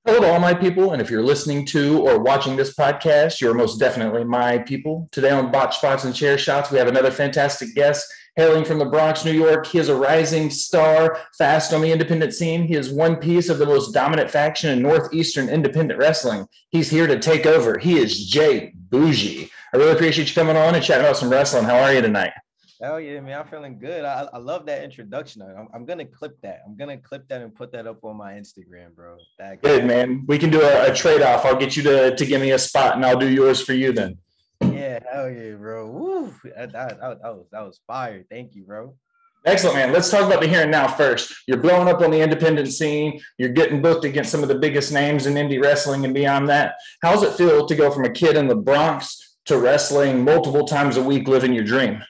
Hello to all my people, and if you're listening to or watching this podcast, you're most definitely my people. Today on Botched Spots and Chair Shots, we have another fantastic guest hailing from the Bronx, New York. He is a rising star, fast on the independent scene. He is one piece of the most dominant faction in northeastern independent wrestling. He's here to take over. He is J Boujii. I really appreciate you coming on and chatting about some wrestling. How are you tonight? Hell yeah, man. I'm feeling good. I love that introduction. I'm going to clip that. I'm going to clip that and put that up on my Instagram, bro. Good, man. We can do a trade-off. I'll get you to give me a spot, and I'll do yours for you then. Yeah, hell yeah, bro. Woo. That was fire. Thank you, bro. Excellent, man. Let's talk about the here and now first. You're blowing up on the independent scene. You're getting booked against some of the biggest names in indie wrestling and beyond that. How does it feel to go from a kid in the Bronx to wrestling multiple times a week, living your dream?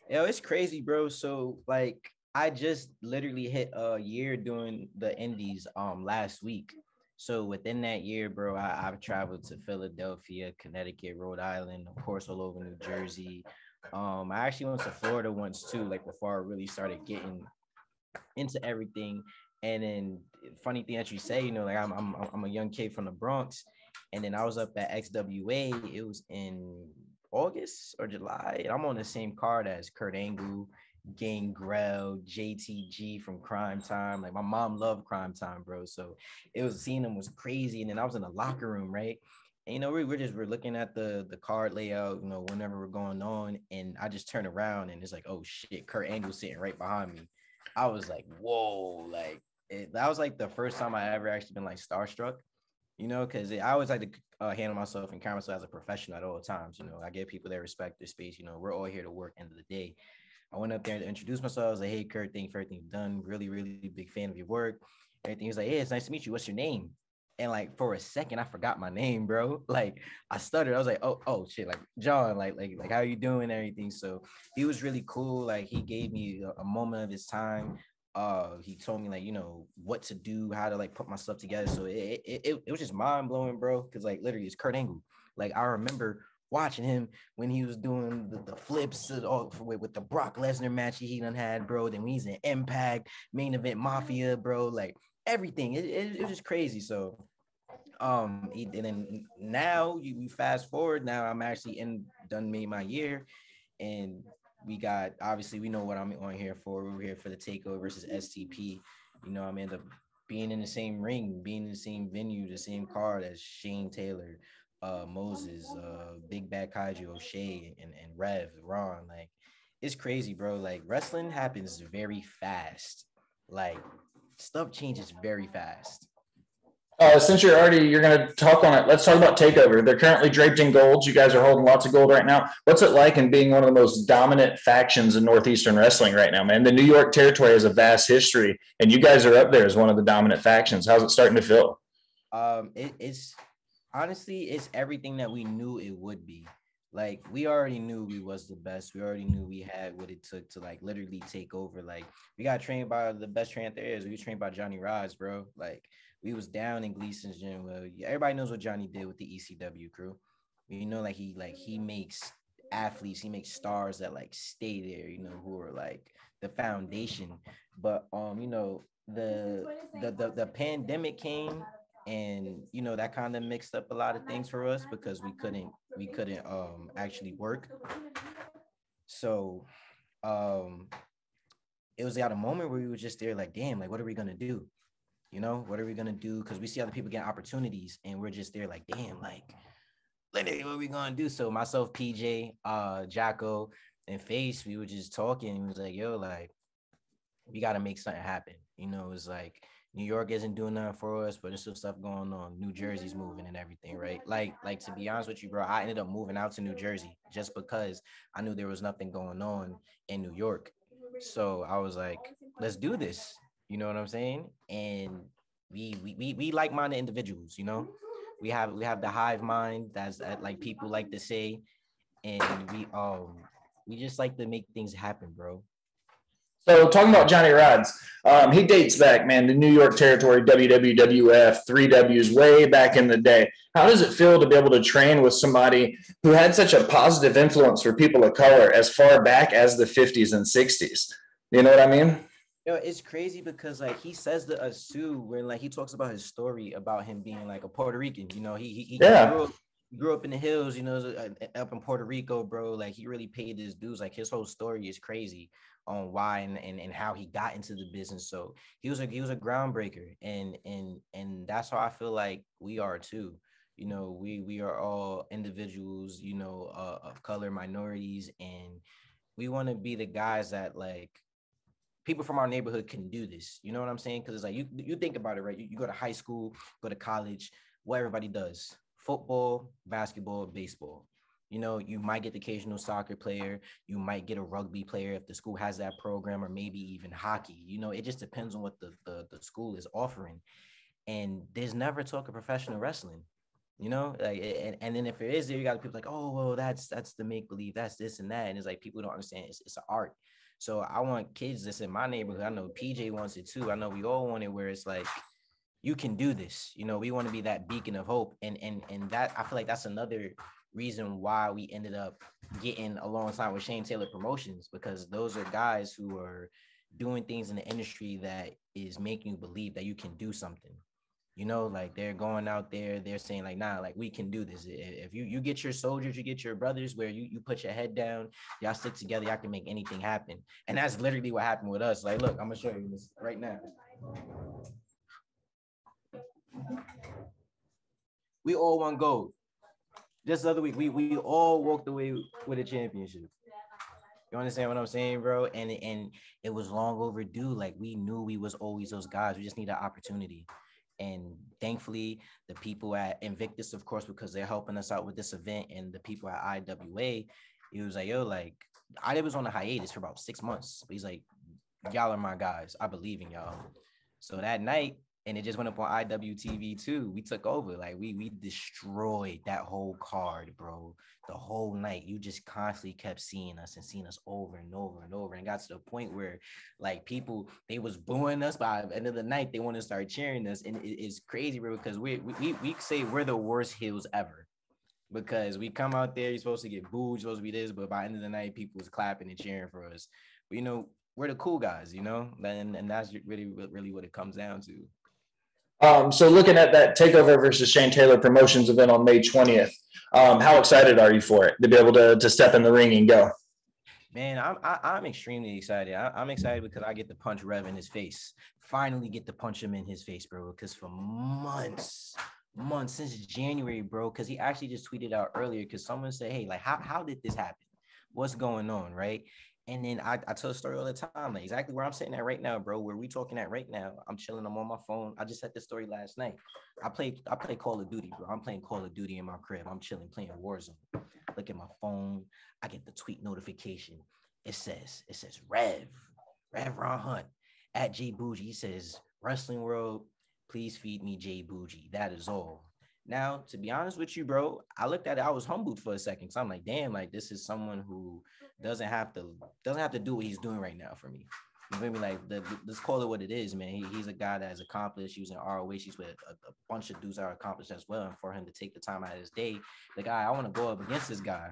Yo, it's crazy, bro. So, like, I just literally hit a year doing the indies last week. So within that year, bro, I've traveled to Philadelphia, Connecticut, Rhode Island, of course, all over New Jersey. I actually went to Florida once too, like before I really started getting into everything. And then funny thing that you say, you know, like I'm a young kid from the Bronx, and then I was up at XWA. It was in August or July, and I'm on the same card as Kurt Angle, Gangrel, JTG from Crime Time. Like, my mom loved Crime Time, bro. So it was, seeing them was crazy. And then I was in the locker room, right? And, you know, we're looking at the card layout, you know, whenever we're going on, and I just turn around and it's like, oh shit, Kurt Angle sitting right behind me. I was like, whoa, like that was like the first time I ever actually been like starstruck. You know, because I always like to handle myself and carry myself as a professional at all times. You know, I give people their respect, their space. You know, we're all here to work. End of the day, I went up there to introduce myself. I was like, hey, Kurt, thank you for everything you've done. Really, really big fan of your work. Everything. He was like, hey, it's nice to meet you. What's your name? And like for a second, I forgot my name, bro. Like, I stuttered. I was like, oh shit, like John, like how you doing? And everything. So he was really cool. Like, he gave me a moment of his time. He told me, like, you know, what to do, how to like put my stuff together. So it was just mind blowing, bro. Because like literally, it's Kurt Angle. Like, I remember watching him when he was doing the flips with the Brock Lesnar match he done had, bro. Then when he's in Impact, Main Event Mafia, bro. Like, everything. It was just crazy. So and then now you fast forward. Now I'm actually done made my year, and we got, obviously, we know what I'm on here for. We're here for the Takeover versus STP. You know, I'm end up being in the same ring, being in the same venue, the same card as Shane Taylor, Moses, Big Bad Kaiju, O'Shea, and Rev, Ron. Like, it's crazy, bro. Like, wrestling happens very fast. Like, stuff changes very fast. Since you're going to talk on it, let's talk about Takeover. They're currently draped in gold. You guys are holding lots of gold right now. What's it like in being one of the most dominant factions in Northeastern wrestling right now, man? The New York territory has a vast history, and you guys are up there as one of the dominant factions. How's it starting to feel? It's honestly, it's everything that we knew it would be. Like, we already knew we was the best. We already knew we had what it took to like literally take over. Like, we got trained by the best trainer there is. We were trained by Johnny Rodz, bro. Like, we was down in Gleason's gym. Well, everybody knows what Johnny did with the ECW crew. You know, he makes athletes, he makes stars that like stay there, you know, who are like the foundation. But you know, the pandemic came, and you know, that kind of mixed up a lot of things for us because we couldn't actually work. So it was at a moment where we were just there like, damn, like, what are we gonna do? You know, what are we gonna do? Because we see other people getting opportunities, and we're just there like, damn, like, what are we gonna do? So myself, PJ, Jacko, and Face, we were just talking. And we was like, yo, like, we gotta make something happen. You know, it's like New York isn't doing nothing for us, but there's some stuff going on. New Jersey's moving and everything, right? Like to be honest with you, bro, I ended up moving out to New Jersey just because I knew there was nothing going on in New York. So I was like, let's do this. You know what I'm saying? And we like-minded individuals, you know. We have the hive mind, that's like people like to say, and we just like to make things happen, bro. So talking about Johnny Rodz, he dates back, man, to New York territory, WWF, 3Ws, way back in the day. How does it feel to be able to train with somebody who had such a positive influence for people of color as far back as the 50s and 60s? You know what I mean? Yo, it's crazy because like he says to us too, when like he talks about his story about him being like a Puerto Rican. You know, he Yeah. grew up in the hills. You know, up in Puerto Rico, bro. Like he really paid his dues. Like his whole story is crazy on why and how he got into the business. So he was a groundbreaker, and that's how I feel like we are too. You know, we are all individuals. You know, of color, minorities, and we want to be the guys that like people from our neighborhood can do this. You know what I'm saying? Because it's like you think about it, right? You go to high school, go to college, what everybody does: football, basketball, baseball. You know, you might get the occasional soccer player, you might get a rugby player if the school has that program, or maybe even hockey. You know, it just depends on what the school is offering. And there's never talk of professional wrestling. You know, like and then if there is there, you got people like, oh well, that's the make believe, that's this and that, and it's like people don't understand it's an art. So I want kids that's in my neighborhood. I know PJ wants it too. I know we all want it, where it's like you can do this. You know, we want to be that beacon of hope, and that I feel like that's another reason why we ended up getting alongside with Shane Taylor Promotions, because those are guys who are doing things in the industry that is making you believe that you can do something. You know, like they're going out there, they're saying like, nah, like we can do this. If you get your soldiers, you get your brothers, where you put your head down, y'all stick together, y'all can make anything happen. And that's literally what happened with us. Like, look, I'm gonna show you this right now. We all won gold. Just the other week, we all walked away with a championship. You understand what I'm saying, bro? And it was long overdue. Like we knew we was always those guys. We just need an opportunity. And thankfully, the people at Invictus, of course, because they're helping us out with this event, and the people at IWA, it was like, yo, like I was on a hiatus for about 6 months. But he's like, y'all are my guys. I believe in y'all. So that night, and it just went up on IWTV too. We took over. Like we destroyed that whole card, bro. The whole night. You just constantly kept seeing us and seeing us over and over and over. And got to the point where like people, they was booing us, by the end of the night, they want to start cheering us. And it's crazy, bro, because we say we're the worst heels ever. Because we come out there, you're supposed to get booed, you're supposed to be this, but by the end of the night, people was clapping and cheering for us. But you know, we're the cool guys, you know, and that's really what it comes down to. So looking at that Takeover versus Shane Taylor Promotions event on May 20th, how excited are you for it to be able to step in the ring and go? Man, I'm extremely excited. I'm excited because I get to punch Rev in his face. Finally get to punch him in his face, bro. Because for months since January, bro. Because he actually just tweeted out earlier. Because someone said, "Hey, like, how did this happen? What's going on, right?" And then I tell a story all the time, like exactly where I'm sitting at right now, bro. Where we talking at right now? I'm chilling. I'm on my phone. I just said this story last night. I play Call of Duty, bro. I'm playing Call of Duty in my crib. I'm chilling, playing Warzone. Look at my phone. I get the tweet notification. It says Rev Ron Hunt at J Boujii. He says, Wrestling World, please feed me J Boujii. That is all. Now, to be honest with you, bro, I looked at it, I was humbled for a second. So I'm like, damn, like this is someone who doesn't have to do what he's doing right now for me. You feel me? Like let's call it what it is, man. He's a guy that has accomplished. He was in ROH. He's with a bunch of dudes that are accomplished as well. And for him to take the time out of his day, the guy, I want to go up against this guy.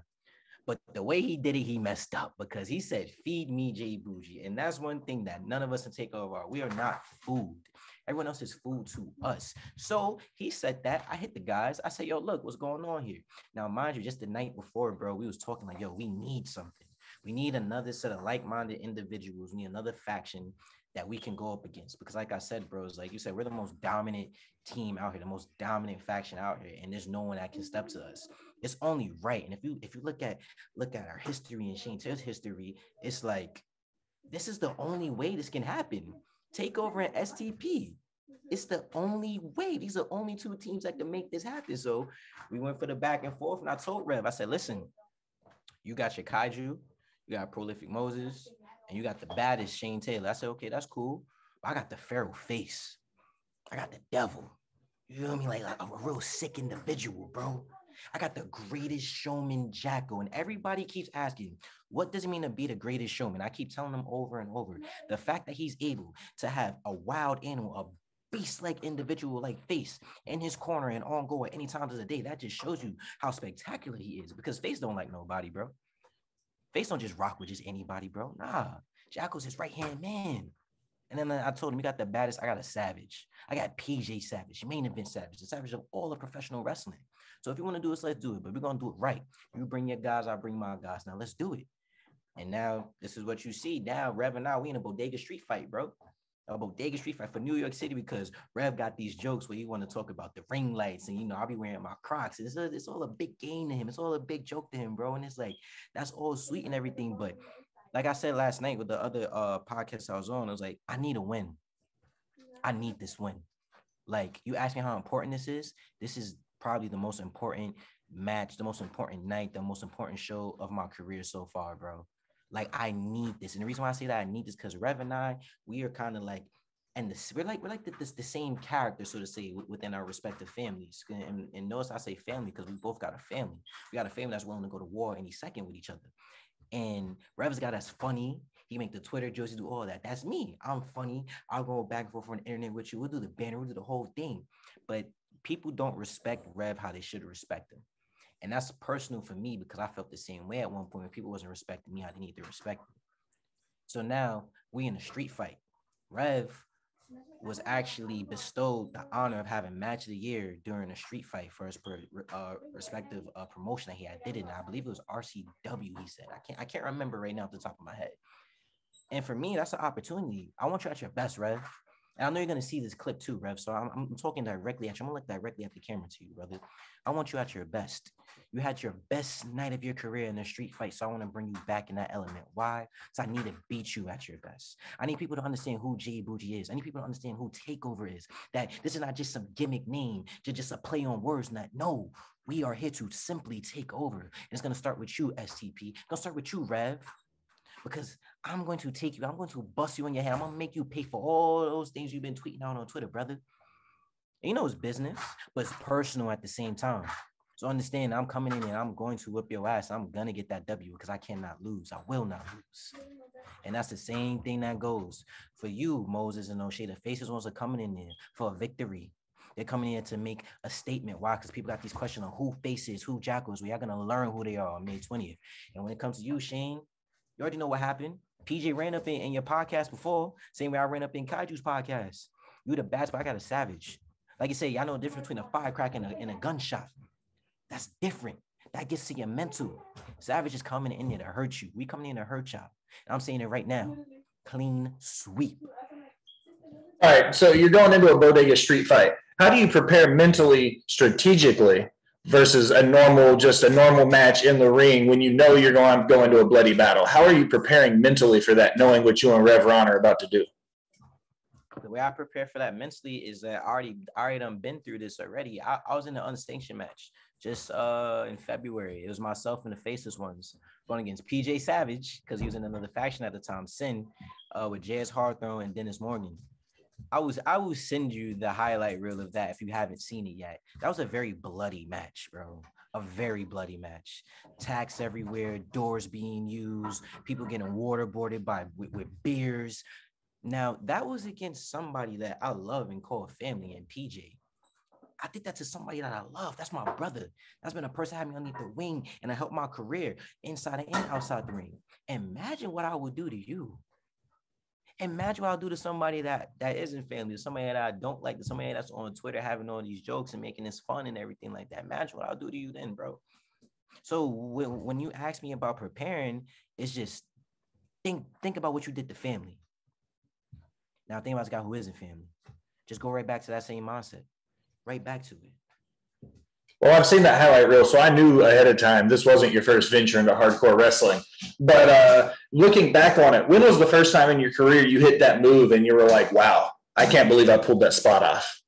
But the way he did it, he messed up, because he said, feed me J Boujii. And that's one thing that none of us can take over. We are not food. Everyone else is food to us. So he said that. I hit the guys. I said, yo, look, what's going on here? Now, mind you, just the night before, bro, we was talking like, yo, we need something. We need another set of like-minded individuals. We need another faction that we can go up against. Because like I said, bros, like you said, we're the most dominant team out here, the most dominant faction out here. And there's no one that can step to us. It's only right. And if you look at our history and Shane Taylor's history, it's like this is the only way this can happen. Takeover and STP. It's the only way. These are only two teams that can make this happen. So we went for the back and forth, and I told Rev, I said, listen, you got your Kaiju, you got Prolific Moses, and you got the baddest Shane Taylor. I said, okay, that's cool. But I got the Pharaoh face. I got the devil. You feel me? Like a real sick individual, bro. I got the greatest showman, Jacko. And everybody keeps asking, what does it mean to be the greatest showman? I keep telling them over and over. The fact that he's able to have a wild animal, a beast-like individual like Face in his corner and on go at any times of the day, that just shows you how spectacular he is. Because Face don't like nobody, bro. Face don't just rock with just anybody, bro. Nah. Jacko's his right-hand man. And then I told him, you got the baddest. I got a Savage. I got PJ Savage, main event Savage, the Savage of all of professional wrestling. So if you want to do this, let's do it. But we're going to do it right. You bring your guys, I bring my guys. Now let's do it. And now this is what you see. Now, Rev and I, we in a bodega street fight, bro. A bodega street fight for New York City because Rev got these jokes where he want to talk about the ring lights and, you know, I'll be wearing my Crocs. It's all a big game to him. It's all a big joke to him, bro. And it's like, that's all sweet and everything. But like I said last night with the other podcast I was on, I was like, I need a win. I need this win. Like, you ask me how important this is. This is probably the most important match, the most important night, the most important show of my career so far, bro. Like, I need this. And the reason why I say that I need this because Rev and I, we are kind of like, and we're like the same character, so to say, within our respective families. And notice I say family because we both got a family. We got a family that's willing to go to war any second with each other. And Rev's got us funny. He make the Twitter jokes, do all that. That's me. I'm funny. I'll go back and forth on the internet with you. We'll do the banner, we'll do the whole thing. But people don't respect Rev how they should respect him. And that's personal for me because I felt the same way at one point when people wasn't respecting me. I didn't need to respect them. So now we in a street fight. Rev was actually bestowed the honor of having match of the year during a street fight for his respective promotion that he had did it. And I believe it was RCW, he said. I can't remember right now off the top of my head. And for me, that's an opportunity. I want you at your best, Rev. And I know you're going to see this clip too, Rev. So I'm talking directly at you. I'm going to look directly at the camera to you, brother. I want you at your best. You had your best night of your career in a street fight. So I want to bring you back in that element. Why? Because I need to beat you at your best. I need people to understand who J Boujii is. I need people to understand who Takeover is. That this is not just some gimmick name, just a play on words. Not, no, we are here to simply take over. And it's going to start with you, STP. It's going to start with you, Rev. Because I'm going to take you, I'm going to bust you in your head. I'm going to make you pay for all those things you've been tweeting out on Twitter, brother. And you know, it's business, but it's personal at the same time. So understand, I'm coming in and I'm going to whip your ass. I'm going to get that W because I cannot lose. I will not lose. And that's the same thing that goes for you, Moses and O'Shea. The faces ones are coming in there for a victory. They're coming in to make a statement. Why? Because people got these questions on who faces, who jackals. We are going to learn who they are on May 20th. And when it comes to you, Shane, you already know what happened. PJ ran up in your podcast before, same way I ran up in Kaiju's podcast. You the best, but I got a Savage. Like you say, y'all know the difference between a firecracker and a gunshot. That's different. That gets to your mental. Savage is coming in there to hurt you. We coming in to hurt y'all. And I'm saying it right now. Clean sweep. All right, so you're going into a bodega street fight. How do you prepare mentally, strategically, versus a normal match in the ring when you know you're going to a bloody battle? How are you preparing mentally for that, knowing what you and Rev Ron are about to do? The way I prepare for that mentally is that I already done been through this already. I was in an unsanctioned match just in February. It was myself and the Faceless Ones going against PJ Savage because he was in another faction at the time, Sin, with Jazz Hardthrow and Dennis Morgan. I will send you the highlight reel of that if you haven't seen it yet. That was a very bloody match, bro. A very bloody match. Tacks everywhere, doors being used, people getting waterboarded with beers. Now, that was against somebody that I love and call family and PJ. I did that to somebody that I love. That's my brother. That's been a person that had me underneath the wing and I helped my career inside and outside the ring. Imagine what I would do to you. Imagine what I'll do to somebody that isn't family, to somebody that I don't like, to somebody that's on Twitter having all these jokes and making this fun and everything like that. Imagine what I'll do to you then, bro. So when you ask me about preparing, it's just think about what you did to family. Now think about this guy who isn't family. Just go right back to that same mindset. Right back to it. Well, I've seen that highlight reel, so I knew ahead of time this wasn't your first venture into hardcore wrestling. But looking back on it, when was the first time in your career you hit that move and you were like, wow, I can't believe I pulled that spot off?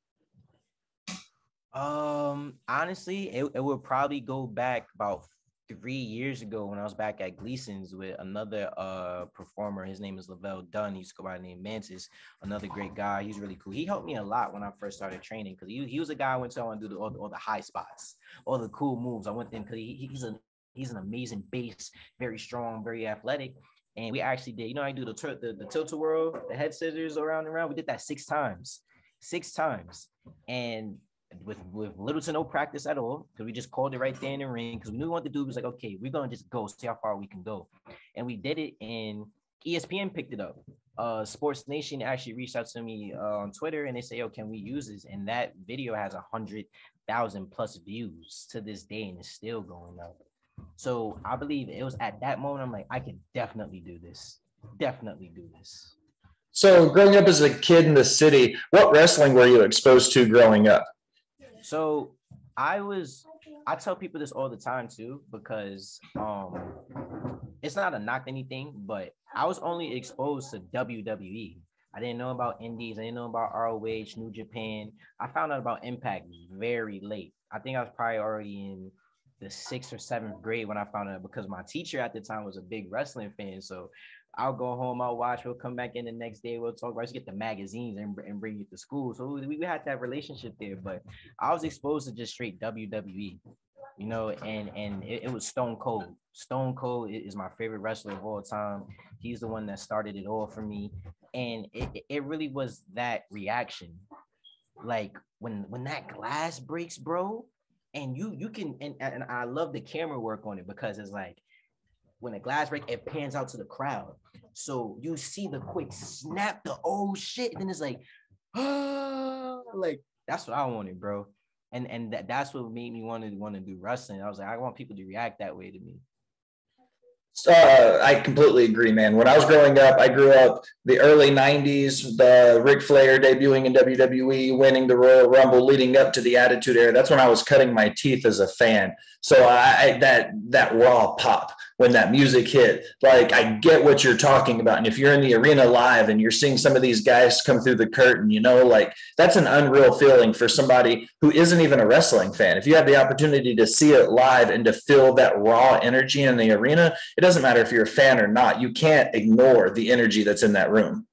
Honestly, it would probably go back about 3 years ago when I was back at Gleason's with another performer. His name is Lavelle Dunn. He used to go by the name Mantis, another great guy. He's really cool. He helped me a lot when I first started training because he was a guy I went to and do all the high spots, all the cool moves. I went there because he's an amazing base, very strong, very athletic. And we actually did, I do the tilt-a-whirl, the head scissors around and around. We did that 6 times. And with little to no practice at all, because we just called it right there in the ring, because we knew what to do. It was like, okay, we're going to just go, see how far we can go. And we did it, and ESPN picked it up. Sports Nation actually reached out to me on Twitter and they say, "Yo, can we use this?" And that video has 100,000 plus views to this day, and it's still going up. So I believe it was at that moment I'm like, I can definitely do this. Definitely do this. So growing up as a kid in the city, what wrestling were you exposed to growing up? So I tell people this all the time too, because it's not a knock anything, but I was only exposed to WWE. I didn't know about indies, I didn't know about ROH, New Japan. I found out about Impact very late. I think I was probably already in the 6th or 7th grade when I found out, because my teacher at the time was a big wrestling fan. So I'll go home, I'll watch, we'll come back in the next day, we'll talk, let's get the magazines and bring it to school. So we had that relationship there, but I was exposed to just straight WWE, you know, and it was Stone Cold. Stone Cold is my favorite wrestler of all time. He's the one that started it all for me. And it really was that reaction. Like when that glass breaks, bro, and you can and I love the camera work on it, because it's like when a glass break, it pans out to the crowd. So you see the quick snap, the oh shit, and then it's like, ah, like that's what I wanted, bro. And that's what made me want to do wrestling. I was like, I want people to react that way to me. I completely agree, man. When I was growing up, I grew up the early 90s, the Ric Flair debuting in WWE, winning the Royal Rumble, leading up to the Attitude Era. That's when I was cutting my teeth as a fan. So that raw pop when that music hit, like I get what you're talking about. And if you're in the arena live and you're seeing some of these guys come through the curtain, you know, like that's an unreal feeling for somebody who isn't even a wrestling fan. If you have the opportunity to see it live and to feel that raw energy in the arena, it doesn't matter if you're a fan or not. You can't ignore the energy that's in that room.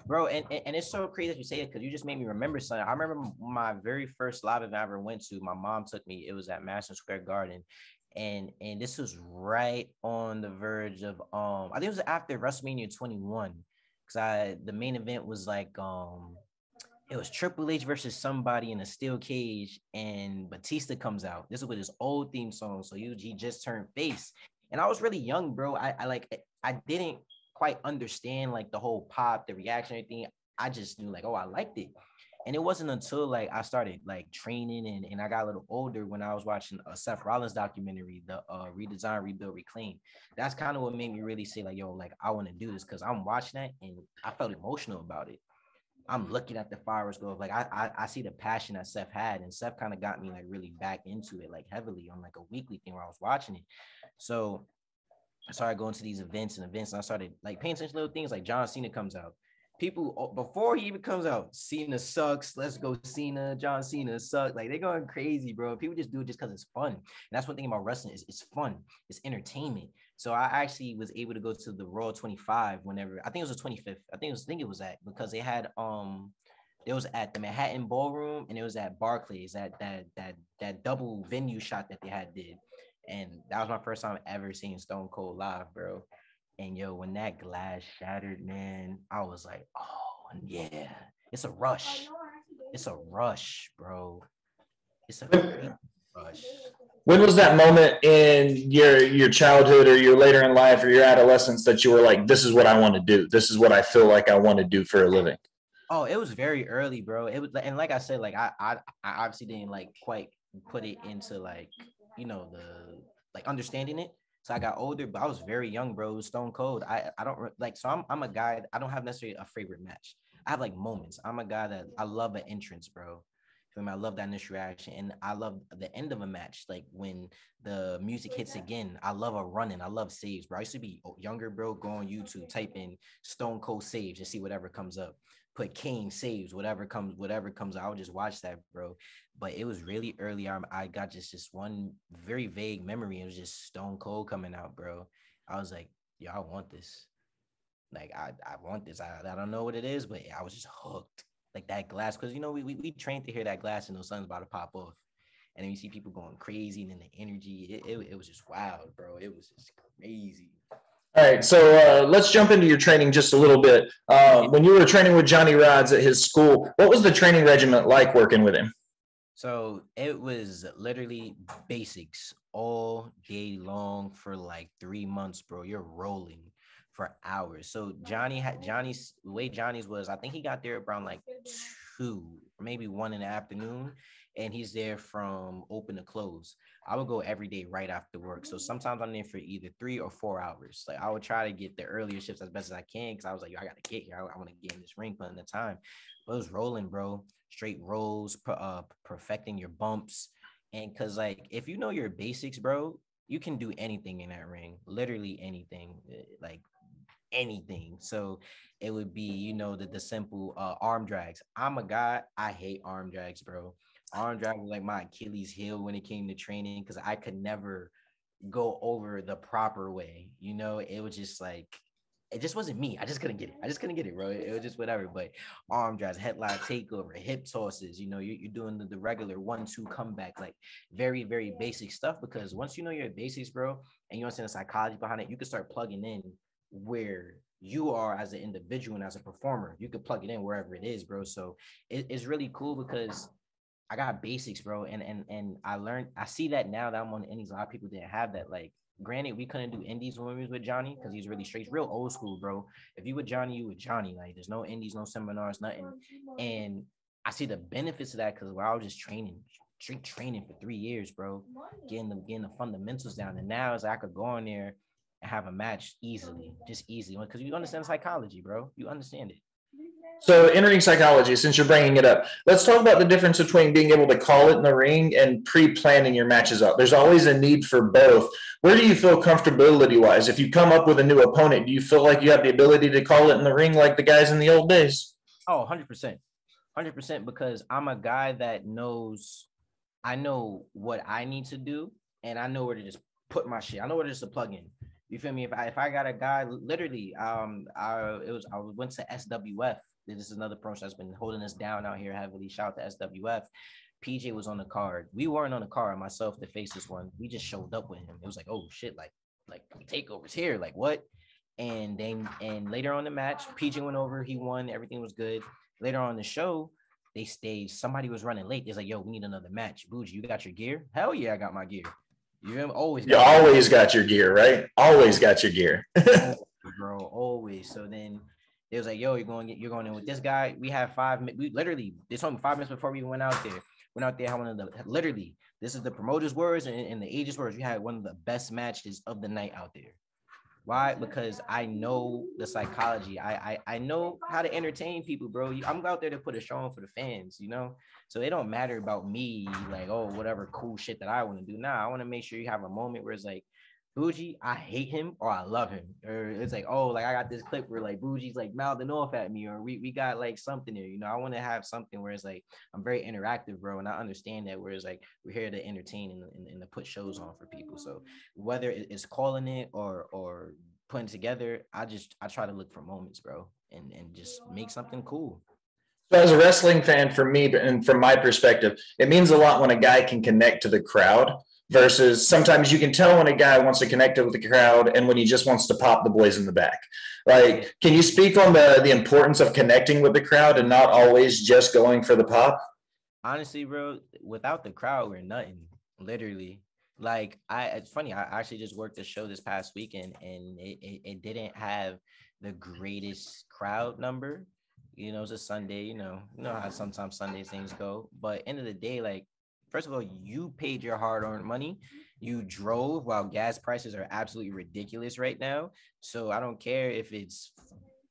Bro, and it's so crazy that you say it, because you just made me remember something. I remember my very first live event I ever went to. My mom took me. It was at Madison Square Garden, and this was right on the verge of I think it was after WrestleMania 21, because the main event was like it was Triple H versus somebody in a steel cage, and Batista comes out. This is with his old theme song, so he just turned face, and I was really young, bro. I didn't quite understand like the whole pop, the reaction, everything. I just knew like, oh, I liked it. And it wasn't until like I started like training and I got a little older when I was watching a Seth Rollins documentary, the Redesign, Rebuild, Reclaim. That's kind of what made me really say like, yo, like I want to do this, because I'm watching that and I felt emotional about it. I'm looking at the fireworks go, like I see the passion that Seth had, and Seth kind of got me like really back into it, like heavily on like a weekly thing where I was watching it. So I started going to these events, and I started like paying attention to little things like John Cena comes out. People before he even comes out, Cena sucks. Let's go Cena. John Cena sucks. Like they're going crazy, bro. People just do it just because it's fun. And that's one thing about wrestling is it's fun. It's entertainment. So I actually was able to go to the Raw 25 whenever, I think it was the 25th. I think it was at, because they had it was at the Manhattan Ballroom and it was at Barclays, that double venue shot that they had did. And that was my first time ever seeing Stone Cold live, bro. And yo, when that glass shattered, man, I was like, oh yeah, it's a rush. It's a rush, bro. It's a rush. When was that moment in your childhood or your later in life or your adolescence that you were like, this is what I want to do? This is what I feel like I want to do for a living? Oh, it was very early, bro. It was, and like I said, like I obviously didn't like quite put it into like, you know, the like understanding it. So I got older, but I was very young, bro. It was Stone Cold. I don't like, so I'm a guy. I don't have necessarily a favorite match. I have like moments. I'm a guy that I love an entrance, bro. For me, I love that initial reaction, and I love the end of a match, like when the music hits again. I love a running. I love saves, bro. I used to be younger, bro. Go on YouTube, type in Stone Cold saves, and see whatever comes up. Put Kane saves, whatever comes. I would just watch that, bro. But it was really early on. I got just one very vague memory. It was just Stone Cold coming out, bro. I was like, yo, I want this. Like, I want this. I don't know what it is, but I was just hooked. Like that glass, because you know we trained to hear that glass and those sun's about to pop off, and then you see people going crazy, and then the energy, it was just wild, bro. It was just crazy. All right, so let's jump into your training just a little bit. When you were training with Johnny Rodz at his school, what was the training regimen like working with him? So it was literally basics all day long for like 3 months, bro. You're rolling for hours. So Johnny's the way Johnny's was, I think he got there around like 2 or maybe 1 in the afternoon, and he's there from open to close. I would go every day right after work. So sometimes I'm there for either 3 or 4 hours. Like I would try to get the earlier shifts as best as I can because I was like, yo, I gotta get here. I want to get in this ring putting the time. But it was rolling, bro. Straight rolls, perfecting your bumps. And cause like if you know your basics, bro, you can do anything in that ring, literally anything. Like anything. So it would be, the simple arm drags. I'm a guy, I hate arm drags, bro. Arm drag was like my Achilles heel when it came to training because I could never go over the proper way. It was just like it just wasn't me. I just couldn't get it, bro. It was just whatever. But arm drags, headlock takeover, hip tosses, you're doing the regular 1-2 comeback, like very, very basic stuff. Because once you know your basics, bro, and you understand the psychology behind it, you can start plugging in where you are as an individual and as a performer. You could plug it in wherever it is, bro. So it's really cool because I got basics, bro. And I see that now that I'm on the indies. A lot of people didn't have that. Like, granted, we couldn't do indies when we was with Johnny because he's really straight, real old school, bro. If you with Johnny, you with Johnny. Like, there's no indies, no seminars, nothing. And I see the benefits of that because I was just straight training for 3 years, bro, getting the fundamentals down. And now it's like I could go in there and have a match easily, just easily, because you understand psychology, bro. You understand it. So entering psychology, since you're bringing it up, let's talk about the difference between being able to call it in the ring and pre-planning your matches out. There's always a need for both. Where do you feel comfortability-wise? If you come up with a new opponent, do you feel like you have the ability to call it in the ring like the guys in the old days? Oh, 100%. 100%, because I'm a guy that I know what I need to do, and I know where to just put my shit. I know where to just plug in. You feel me? If I got a guy, literally, I went to SWF. This is another promotion that's been holding us down out here heavily. Shout out to SWF. PJ was on the card. We weren't on the card. Myself, to face this one, we just showed up with him. It was like, oh shit, like Takeover's here. Like what? And later on the match, PJ went over. He won. Everything was good. Later on the show, they stayed. Somebody was running late. It's like, yo, we need another match. Boujii, you got your gear? Hell yeah, I got my gear. You always got your gear, right? Always got your gear. Bro, always. So then it was like, yo, you're going in with this guy. We had 5 minutes. We literally, they told me 5 minutes before we went out there. Had one of the, literally, this is the promoter's words and the agent's words. We had one of the best matches of the night out there. Why? Because I know the psychology. I know how to entertain people, bro. I'm out there to put a show on for the fans, So it don't matter about me, like, oh, whatever cool shit that I want to do. Nah, I want to make sure you have a moment where it's like, Boujii, I hate him or I love him. Or it's like, oh, like I got this clip where like Boujii's like mouthing off at me, or we got like something there. I want to have something where it's like I'm very interactive, bro, and I understand that. Where it's like we're here to entertain and to put shows on for people. So whether it's calling it or putting together, I try to look for moments, bro, and just make something cool. So as a wrestling fan, for me, and from my perspective, it means a lot when a guy can connect to the crowd. Versus sometimes you can tell when a guy wants to connect with the crowd and when he just wants to pop the boys in the back. Like, can you speak on the importance of connecting with the crowd and not always just going for the pop? Honestly, bro, without the crowd, we're nothing. Literally. Like, it's funny. I actually just worked a show this past weekend and it didn't have the greatest crowd number. It's a Sunday, you know how sometimes Sunday things go. But end of the day, like, first of all, you paid your hard-earned money. You drove while gas prices are absolutely ridiculous right now. So I don't care if it's,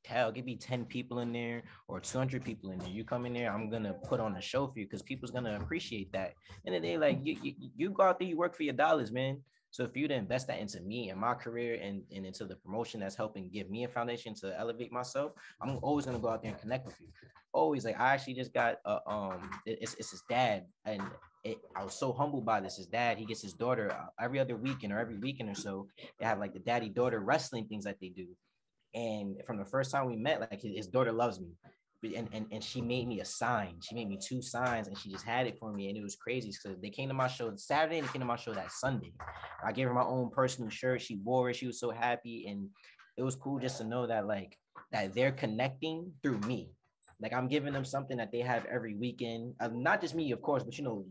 hell, give me 10 people in there or 200 people in there. You come in there, I'm going to put on a show for you because people's going to appreciate that. And then they like, you go out there, you work for your dollars, man. So if you to invest that into me and my career and into the promotion that's helping give me a foundation to elevate myself, I'm always going to go out there and connect with you. Always. Like, I actually just got it's his dad, and I was so humbled by this. His dad, he gets his daughter every other weekend or every weekend or so. They have like the daddy-daughter wrestling things that they do. And from the first time we met, like his daughter loves me. And she made me a sign. She made me 2 signs and she just had it for me. And it was crazy because they came to my show Saturday and they came to my show that Sunday. I gave her my own personal shirt. She wore it. She was so happy. And it was cool just to know that like that they're connecting through me. Like I'm giving them something that they have every weekend. Not just me, of course, but you know,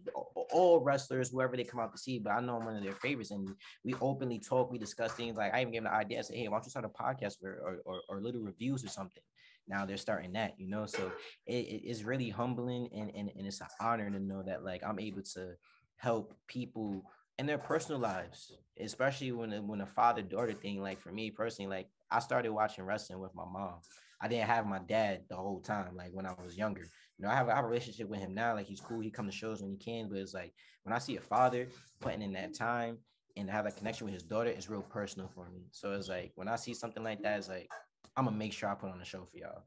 all wrestlers, whoever they come out to see. But I know I'm one of their favorites, and we openly talk, we discuss things. Like I even gave them the idea, I say, hey, why don't you start a podcast or little reviews or something? Now they're starting that, you know. So it is really humbling, and it's an honor to know that like I'm able to help people in their personal lives, especially when a father-daughter thing. Like for me personally, like I started watching wrestling with my mom. I didn't have my dad the whole time, like when I was younger. You know, I have a relationship with him now. Like he's cool. He come to shows when he can. But it's like when I see a father putting in that time and have that connection with his daughter, it's real personal for me. So it's like when I see something like that, it's like I'm gonna make sure I put on a show for y'all.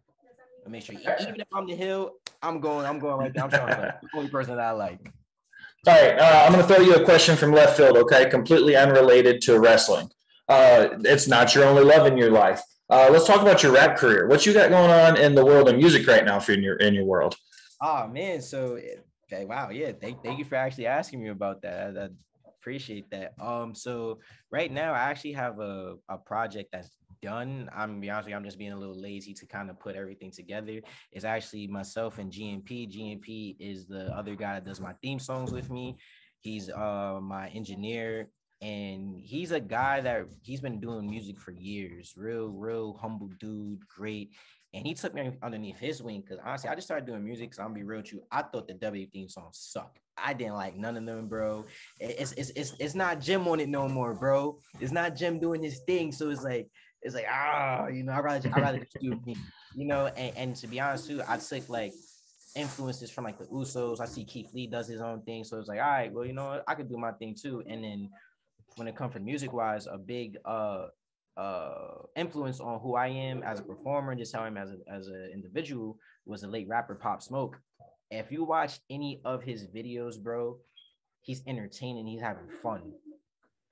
I make sure even if I'm the hill, I'm going right there. I'm showing like the only person that I like. All right, I'm going to throw you a question from left field, okay? Completely unrelated to wrestling. It's not your only love in your life. Let's talk about your rap career. What you got going on in the world of music right now for in your world? Oh man, so okay, wow, yeah. Thank you for actually asking me about that. I appreciate that. So right now I actually have a project that's done. I'm gonna be honest with you, I'm just being a little lazy to kind of put everything together. It's actually myself and GMP. GMP is the other guy that does my theme songs with me. He's my engineer, and he's a guy that he's been doing music for years. Real humble dude, great. And he took me underneath his wing because honestly, I just started doing music. Because I'm gonna be real with you, I thought the W theme songs sucked. I didn't like none of them, bro. It's not Jim on it no more, bro. It's not Jim doing his thing. So it's like you know, I rather just do me, you know. And to be honest too, I took like influences from like the Usos. I see Keith Lee does his own thing, so it's like, all right, well, you know what, I could do my thing too. And then when it comes to music wise, a big influence on who I am as a performer and just how I am as an individual was the late rapper Pop Smoke. If you watch any of his videos, bro, he's entertaining, he's having fun.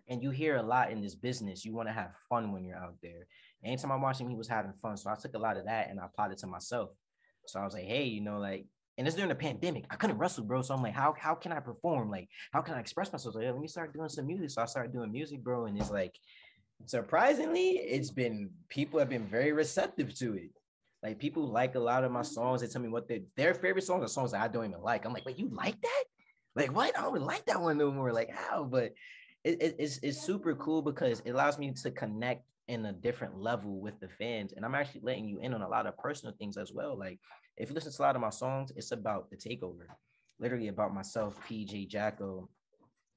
And you hear a lot in this business, you want to have fun when you're out there. Anytime I watched him, he was having fun. So I took a lot of that and I applied it to myself. So I was like, hey, you know, like, and it's during the pandemic. I couldn't wrestle, bro. So I'm like, how can I perform? Like, how can I express myself? Like, let me start doing some music. So I started doing music, bro. And it's like, surprisingly, it's been people have been very receptive to it. Like people like a lot of my songs. They tell me what their favorite songs are songs that I don't even like. I'm like, wait, you like that? Like what? I don't even like that one no more. Like how? But it's super cool because it allows me to connect in a different level with the fans. And I'm actually letting you in on a lot of personal things as well. Like if you listen to a lot of my songs, it's about the takeover, literally about myself, PJ, Jacko,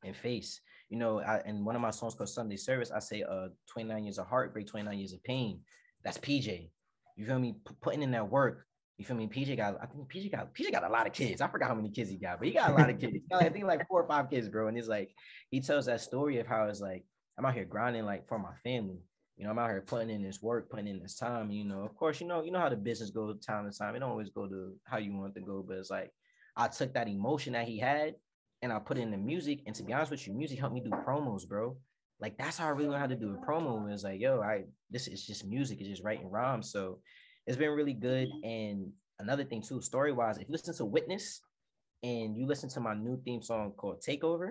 and Face. You know, in one of my songs called Sunday Service, I say 29 years of heartbreak, 29 years of pain. That's PJ. You feel me? Putting in that work. You feel me? I think PJ got a lot of kids. I forgot how many kids he got, but he got a lot of kids. I think like 4 or 5 kids, bro. And it's like he tells that story of how it's like I'm out here grinding like for my family. You know, I'm out here putting in this work, putting in this time. You know, of course, you know how the business goes time to time. It don't always go to how you want it to go, but it's like I took that emotion that he had and I put it in the music. And to be honest with you, music helped me do promos, bro. Like that's how I really learned how to do a promo. It's like, yo, this is just music, it's just writing rhymes. So it's been really good. And another thing too, story wise, if you listen to Witness and you listen to my new theme song called Takeover,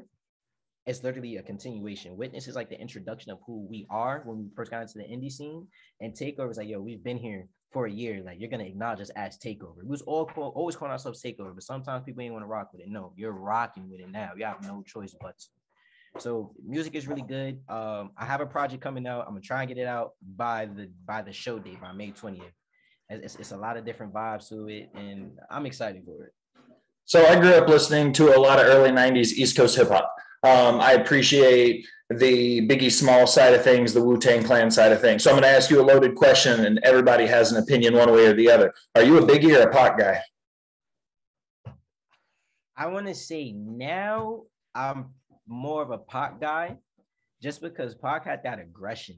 it's literally a continuation. Witness is like the introduction of who we are when we first got into the indie scene, and Takeover is like, yo, we've been here for a year. Like you're gonna acknowledge us as Takeover. We was always calling ourselves Takeover, but sometimes people ain't want to rock with it. No, you're rocking with it now. You have no choice but to. So music is really good. I have a project coming out. I'm gonna try and get it out by the show date, by May 20th. It's a lot of different vibes to it, and I'm excited for it. So I grew up listening to a lot of early 90s East Coast hip hop. I appreciate the Biggie Small side of things, the Wu-Tang Clan side of things. So I'm going to ask you a loaded question, and everybody has an opinion one way or the other. Are you a Biggie or a Pac guy? I want to say now I'm more of a Pac guy, just because Pac had that aggression.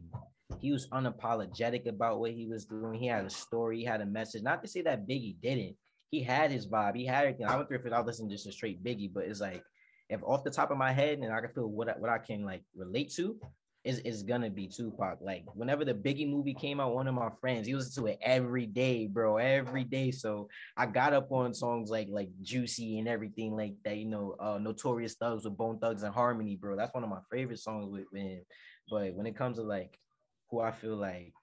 He was unapologetic about what he was doing. He had a story, he had a message. Not to say that Biggie didn't. He had his vibe. He had everything. I went through it without listening to just a straight Biggie, but it's like if off the top of my head and I can feel what I can like relate to is gonna be Tupac. Like whenever the Biggie movie came out, one of my friends, he listened to it every day, bro, every day. So I got up on songs like Juicy and everything like that, you know, Notorious Thugs with Bone Thugs and Harmony, bro. That's one of my favorite songs with him. But when it comes to like who I feel like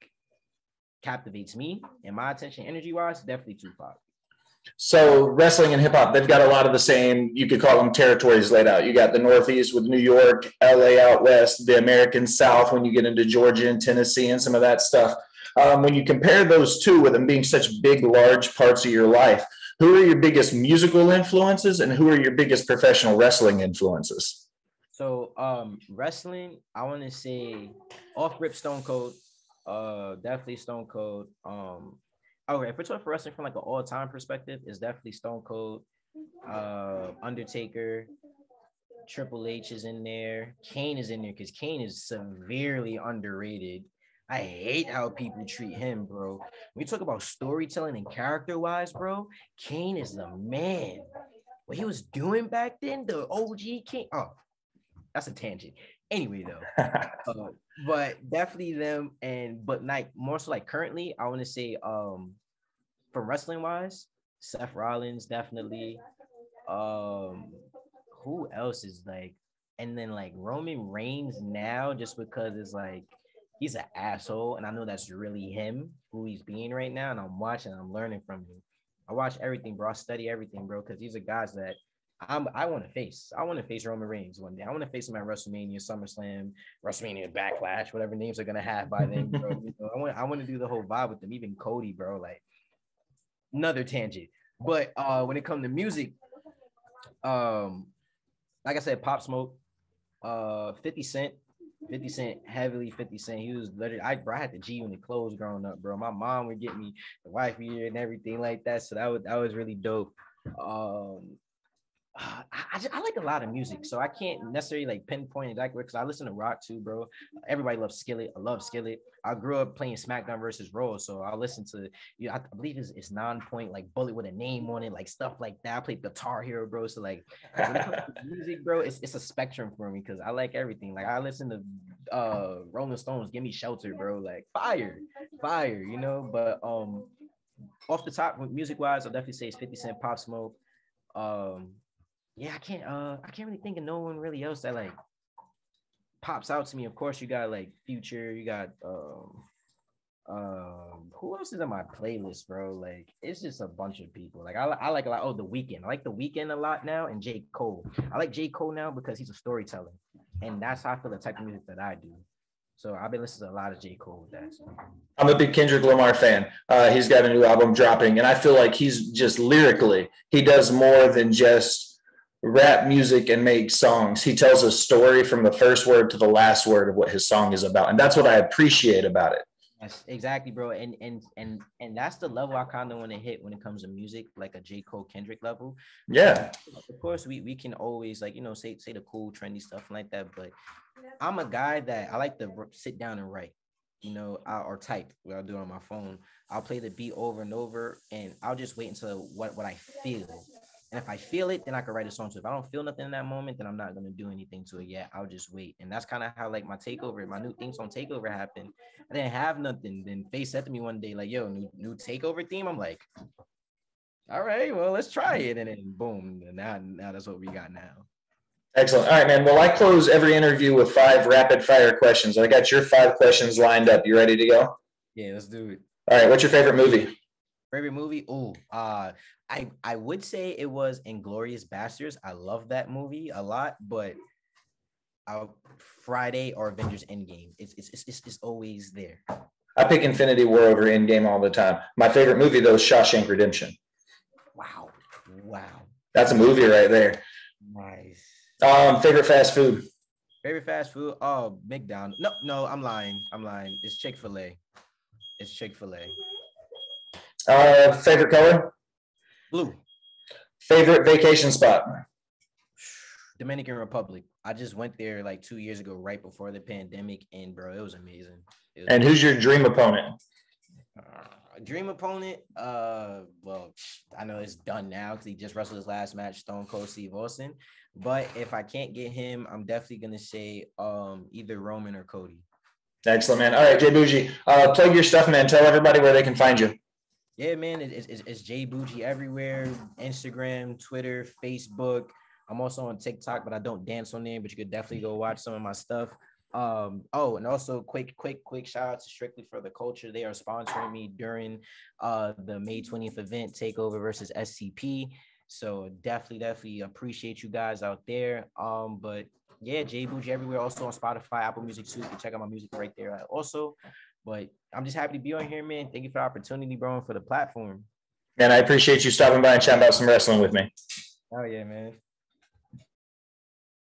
captivates me and my attention energy wise, definitely Tupac. So wrestling and hip hop, they've got a lot of the same, you could call them territories laid out. You got the Northeast with New York, LA out West, the American South when you get into Georgia and Tennessee and some of that stuff. When you compare those two with them being such big, large parts of your life, who are your biggest musical influences and who are your biggest professional wrestling influences? So wrestling, I want to say off rip Stone Cold, definitely Stone Cold. Okay, if we're talking for wrestling from like an all-time perspective, it's definitely Stone Cold, Undertaker, Triple H is in there, Kane is in there because Kane is severely underrated. I hate how people treat him, bro. When you talk about storytelling and character-wise, bro, Kane is the man. What he was doing back then, the OG Kane. Oh, that's a tangent. Anyway, though, but definitely them, but like more so like currently, I want to say from wrestling wise, Seth Rollins definitely. Who else is like, and then like Roman Reigns now, just because it's like he's an asshole, and I know that's really him who he's being right now, and I'm watching, I'm learning from him. I watch everything, bro. I study everything, bro, because these are guys that I want to face. I want to face Roman Reigns one day. I want to face him at WrestleMania, SummerSlam, WrestleMania Backlash, whatever names they're gonna have by then, bro. You know, I want to do the whole vibe with them. Even Cody, bro. Like another tangent. But when it comes to music, like I said, Pop Smoke, 50 Cent. 50 Cent, heavily 50 Cent. He was literally, I had the G Unit clothes growing up, bro. My mom would get me the wife beater and everything like that. So that was really dope. I like a lot of music, so I can't necessarily like pinpoint exactly because I listen to rock too, bro. Everybody loves Skillet. I love Skillet. I grew up playing SmackDown versus Raw, so I listen to, you know, I believe it's non-point, like Bullet with a name on it, like stuff like that. I played Guitar Hero, bro. So like when it comes to music, bro, it's a spectrum for me because I like everything. Like I listen to Rolling Stones, Give Me Shelter, bro. Like fire, you know. But off the top, music wise, I'll definitely say it's 50 Cent, Pop Smoke. Yeah, I can't really think of no one really else that like pops out to me. Of course, you got like Future, you got who else is on my playlist, bro? Like it's just a bunch of people. Like I like a lot. Oh, The Weeknd. I like The Weeknd a lot now, and J. Cole. I like J. Cole now because he's a storyteller, and that's how I feel the type of music that I do. So I've been listening to a lot of J. Cole with that. So. I'm a big Kendrick Lamar fan. He's got a new album dropping, and I feel like he's just lyrically, he does more than just rap music and make songs. He tells a story from the first word to the last word of what his song is about, and that's what I appreciate about it. Yes, exactly, bro. And that's the level I kind of want to hit when it comes to music, like a J. Cole Kendrick level. Yeah. Of course, we can always like, you know, say the cool, trendy stuff like that. But I'm a guy that I like to sit down and write, you know, or type what I'll do on my phone. I'll play the beat over and over, and I'll just wait until what I feel. And if I feel it, then I can write a song to it. If I don't feel nothing in that moment, then I'm not going to do anything to it yet. I'll just wait. And that's kind of how like my new theme song Takeover happened. I didn't have nothing. Then Face said to me one day, like, yo, new Takeover theme. I'm like, all right, well, let's try it. And then boom. And now that's what we got now. Excellent. All right, man. Well, I close every interview with 5 rapid fire questions. I got your 5 questions lined up. You ready to go? Yeah, let's do it. All right. What's your favorite movie? Favorite movie? Oh, I would say it was Inglourious Basterds. I love that movie a lot, but Friday or Avengers Endgame. It's always there. I pick Infinity War over Endgame all the time. My favorite movie though is Shawshank Redemption. Wow. That's a movie right there. Nice. Favorite fast food? Favorite fast food? Oh, McDonald's. No, I'm lying. It's Chick-fil-A. Favorite color? Blue. Favorite vacation spot? Dominican Republic. I just went there like 2 years ago, right before the pandemic, and bro, it was amazing. And who's your dream opponent? Dream opponent? Well, I know it's done now because he just wrestled his last match, Stone Cold Steve Austin. But if I can't get him, I'm definitely gonna say either Roman or Cody. Excellent, man. All right, J Boujii, plug your stuff, man. Tell everybody where they can find you. Yeah, man, it's J Boujii everywhere. Instagram, Twitter, Facebook. I'm also on TikTok, but I don't dance on there. But you could definitely go watch some of my stuff. Oh, and also quick shout out to Strictly for the Culture. They are sponsoring me during the May 20th event, Takeover versus STP. So definitely appreciate you guys out there. But yeah, J Boujii everywhere, also on Spotify, Apple Music too. You can check out my music right there also. But I'm just happy to be on here, man. Thank you for the opportunity, bro, and for the platform. Man, I appreciate you stopping by and chatting about some wrestling with me. Oh yeah, man.